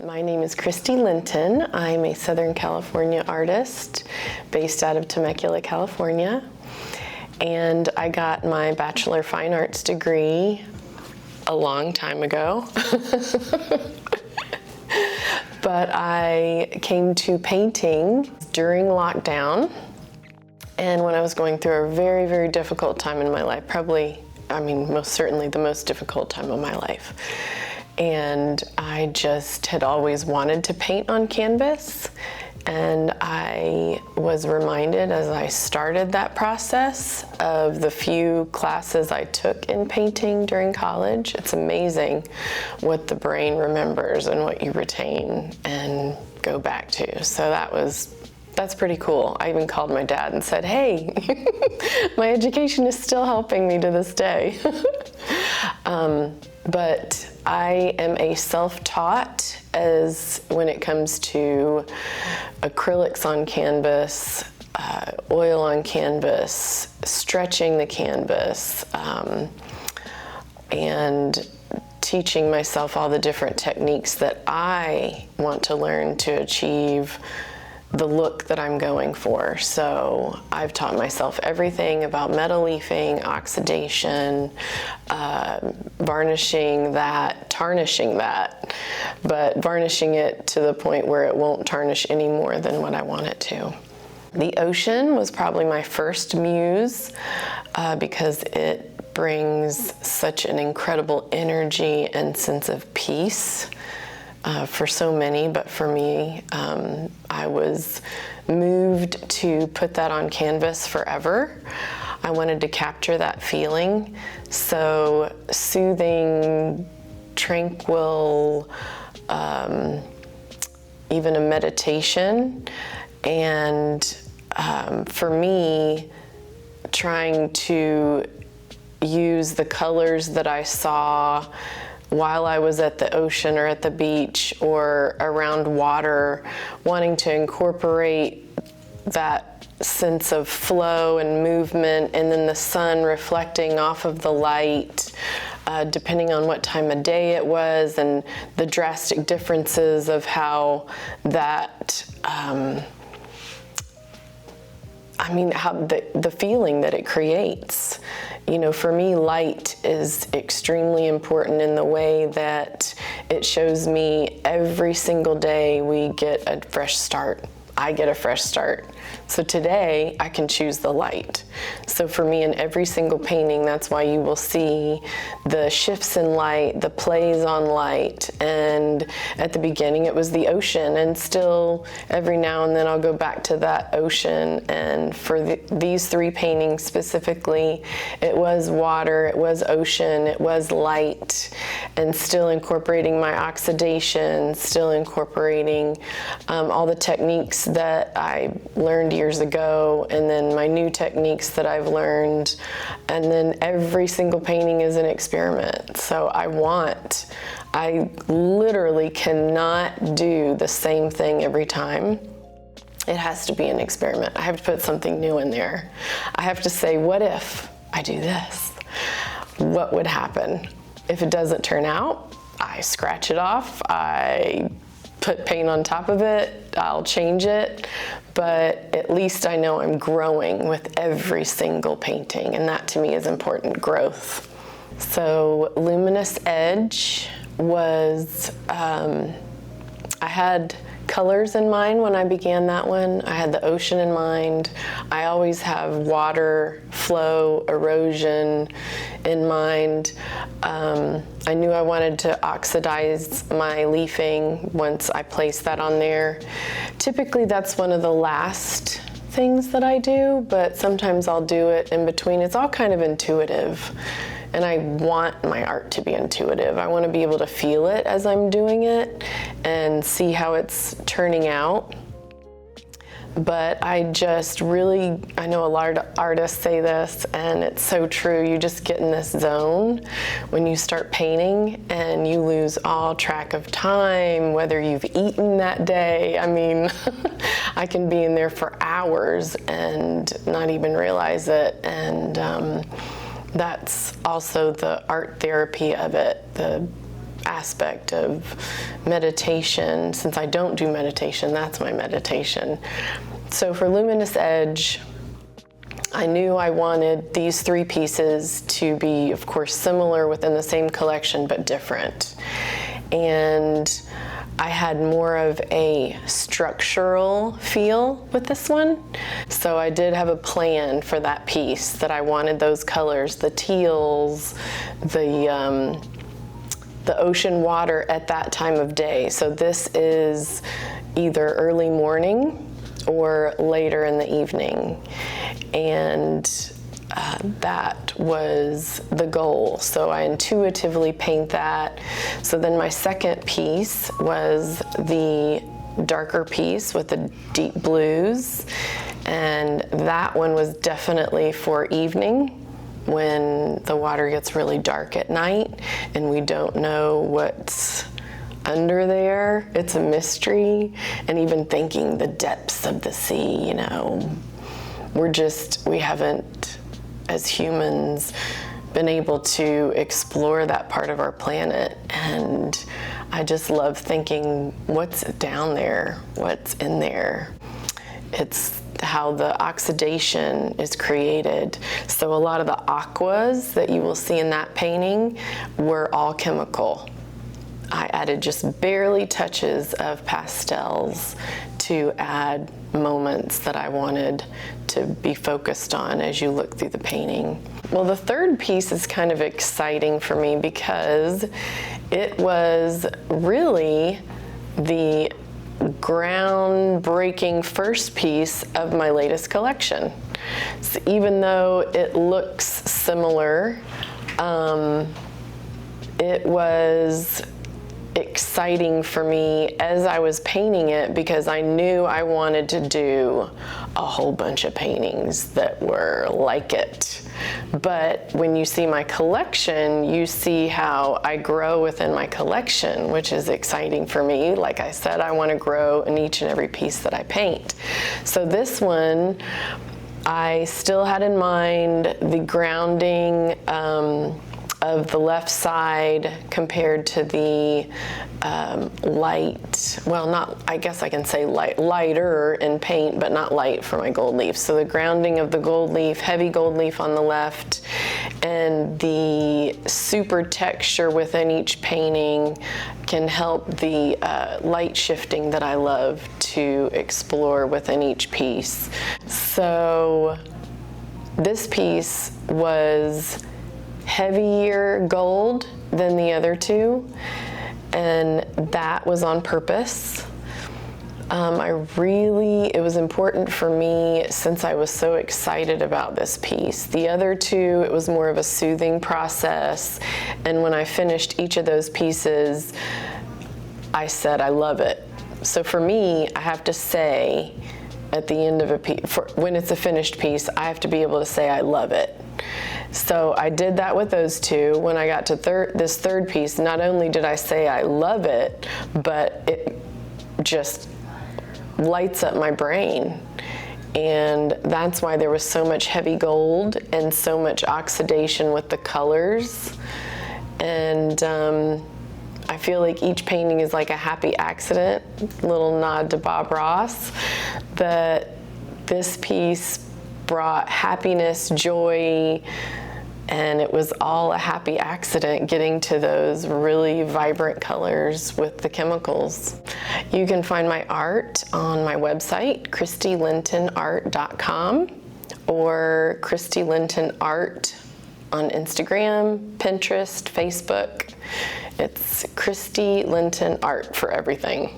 My name is Christy Linton. I'm a Southern California artist based out of Temecula, California. And I got my Bachelor of Fine Arts degree a long time ago. But I came to painting during lockdown, and when I was going through a very, very difficult time in my life, most certainly the most difficult time of my life. And I just had always wanted to paint on canvas, and I was reminded as I started that process of the few classes I took in painting during college. It's amazing what the brain remembers and what you retain and go back to. So that's pretty cool. I even called my dad and said, hey, my education is still helping me to this day. But I am a self-taught as when it comes to acrylics on canvas, oil on canvas, stretching the canvas, and teaching myself all the different techniques that I want to learn to achieve the look that I'm going for. So I've taught myself everything about metal leafing, oxidation, varnishing that, tarnishing that, but varnishing it to the point where it won't tarnish any more than what I want it to. The ocean was probably my first muse because it brings such an incredible energy and sense of peace. For so many, but for me, I was moved to put that on canvas forever. I wanted to capture that feeling. So soothing, tranquil, even a meditation. And for me, trying to use the colors that I saw while I was at the ocean or at the beach or around water, wanting to incorporate that sense of flow and movement, and then the sun reflecting off of the light, depending on what time of day it was, and the drastic differences of how that, how the feeling that it creates. You know, for me, light is extremely important in the way that it shows me every single day we get a fresh start. I get a fresh start. So today I can choose the light. So for me, in every single painting, that's why you will see the shifts in light, the plays on light. And at the beginning it was the ocean, and still every now and then I'll go back to that ocean. And for these three paintings specifically, it was water, it was ocean, it was light, and still incorporating my oxidation, still incorporating all the techniques that I learned years ago, and then my new techniques that I've learned, and then every single painting is an experiment. So I literally cannot do the same thing every time. It has to be an experiment. I have to put something new in there. I have to say, what if I do this? What would happen? If it doesn't turn out, I scratch it off, I put paint on top of it, I'll change it, but at least I know I'm growing with every single painting, and that to me is important, growth. So Luminous Edge was, I had colors in mind when I began that one. I had the ocean in mind. I always have water, flow, erosion in mind. I knew I wanted to oxidize my leafing once I placed that on there. Typically that's one of the last things that I do, but sometimes I'll do it in between. It's all kind of intuitive. And I want my art to be intuitive. I want to be able to feel it as I'm doing it and see how it's turning out. But I know a lot of artists say this, and it's so true. You just get in this zone when you start painting, and you lose all track of time, whether you've eaten that day. I can be in there for hours and not even realize it. And that's also the art therapy of it, the aspect of meditation. Since I don't do meditation, that's my meditation. So for Luminous Edge, I knew I wanted these 3 pieces to be, of course, similar within the same collection, but different. And I had more of a structural feel with this one. So I did have a plan for that piece, that I wanted those colors, the teals, the ocean water at that time of day. So this is either early morning or later in the evening. And that was the goal. So I intuitively paint that. So then my second piece was the darker piece with the deep blues. And that one was definitely for evening, when the water gets really dark at night and we don't know what's under there. It's a mystery. And even thinking the depths of the sea, we haven't, as humans, been able to explore that part of our planet. And I just love thinking, what's down there? What's in there? It's how the oxidation is created. So a lot of the aquas that you will see in that painting were all chemical. I added just barely touches of pastels to add moments that I wanted to be focused on as you look through the painting. Well, the third piece is kind of exciting for me because it was really the groundbreaking first piece of my latest collection. So even though it looks similar, it was exciting for me as I was painting it, because I knew I wanted to do a whole bunch of paintings that were like it. But when you see my collection, you see how I grow within my collection, which is exciting for me. Like I said, I want to grow in each and every piece that I paint. So this one, I still had in mind the grounding of the left side compared to the light, well, not, I guess I can say lighter in paint, but not light for my gold leaf. So the grounding of the gold leaf, heavy gold leaf on the left, and the super texture within each painting can help the light shifting that I love to explore within each piece. So this piece was heavier gold than the other 2, and that was on purpose. It was important for me since I was so excited about this piece. The other 2, it was more of a soothing process, and when I finished each of those pieces, I said, I love it. So for me, I have to say at the end of a piece, when it's a finished piece, I have to be able to say I love it. So I did that with those 2. When I got to this third piece, not only did I say I love it, but it just lights up my brain. And that's why there was so much heavy gold and so much oxidation with the colors. And I feel like each painting is like a happy accident, little nod to Bob Ross, that this piece brought happiness, joy, and it was all a happy accident getting to those really vibrant colors with the chemicals. You can find my art on my website, ChristyLintonArt.com, or Christy Linton Art on Instagram, Pinterest, Facebook. It's Christy Linton Art for everything.